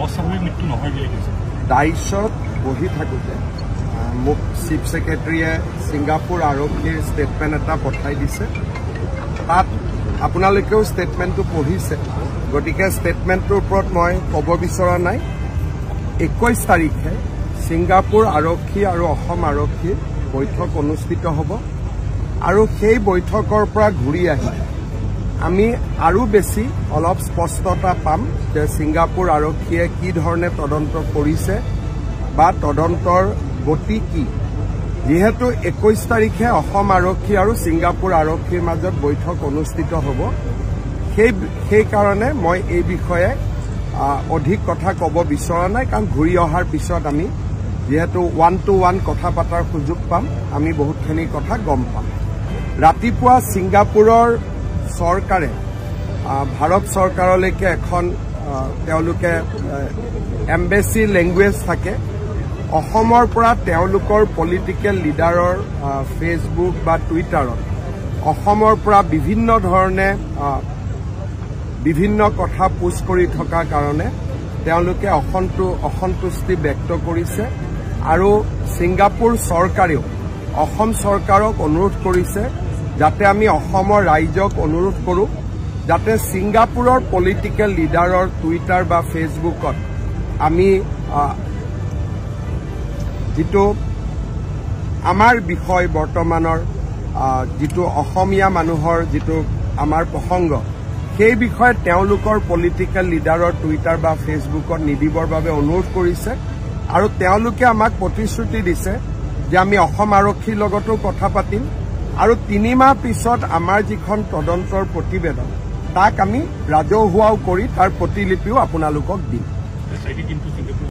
অস্বাভাৱিক মৃত্যু নহয় বুলি কৈছে। ডাইছত বহি থাকোঁতে মোক চিফ ছেক্ৰেটাৰীয়ে ছিংগাপুৰ আৰক্ষীৰ ষ্টেটমেণ্ট এটা পঠাই দিছে। তাত আপোনালোকেও ষ্টেটমেণ্টটো পঢ়িছে, গতিকে ষ্টেটমেণ্টটোৰ ওপৰত মই ক'ব বিচৰা নাই। 21 তাৰিখে ছিংগাপুৰ আৰক্ষী আৰু অসম আৰক্ষীৰ বৈঠক অনুষ্ঠিত হ'ব আৰু সেই বৈঠকৰ পৰা ঘূৰি আহি আমি আৰু বেছি অলপ স্পষ্টতা পাম যে ছিংগাপুৰ আৰক্ষীয়ে কি ধৰণে তদন্ত কৰিছে বা তদন্তৰ গতি কি। যিহেতু 21 তাৰিখে অসম আৰক্ষী আৰু ছিংগাপুৰ আৰক্ষীৰ মাজত বৈঠক অনুষ্ঠিত হ'ব, সেইকাৰণে মই এই বিষয়ে অধিক কথা ক'ব বিচৰা নাই, কাৰণ ঘূৰি অহাৰ পিছত আমি যিহেতু 1-to-1 কথা পতাৰ সুযোগ পাম, আমি বহুতখিনি কথা গম পাম। ৰাতিপুৱা ছিংগাপুৰৰ চৰকাৰে ভাৰত চৰকাৰলৈকে এখন তেওঁলোকে এম্বেচি লেংগুৱেজ থাকে, অসমৰ পৰা তেওঁলোকৰ পলিটিকেল লিডাৰৰ ফেচবুক বা টুইটাৰত অসমৰ পৰা বিভিন্ন ধৰণে বিভিন্ন কথা পোষ্ট কৰি থকাৰ কাৰণে তেওঁলোকে অসন্তুষ্টি ব্যক্ত কৰিছে আৰু ছিংগাপুৰ চৰকাৰেও অসম চৰকাৰক অনুৰোধ কৰিছে যাতে আমি অসমৰ ৰাইজক অনুৰোধ কৰোঁ যাতে ছিংগাপুৰৰ পলিটিকেল লিডাৰৰ টুইটাৰ বা ফেচবুকত আমি যিটো আমাৰ বিষয় বৰ্তমানৰ যিটো অসমীয়া মানুহৰ যিটো আমাৰ প্ৰসংগ, সেই বিষয়ে তেওঁলোকৰ পলিটিকেল লিডাৰৰ টুইটাৰ বা ফেচবুকত নিদিবৰ বাবে অনুৰোধ কৰিছে আৰু তেওঁলোকে আমাক প্ৰতিশ্ৰুতি দিছে যে আমি অসম আৰক্ষীৰ লগতো কথা পাতিম আৰু 3 মাহ পিছত আমাৰ যিখন তদন্তৰ প্ৰতিবেদন তাক আমি ৰাজহুৱাও কৰি তাৰ প্ৰতিলিপিও আপোনালোকক দিম।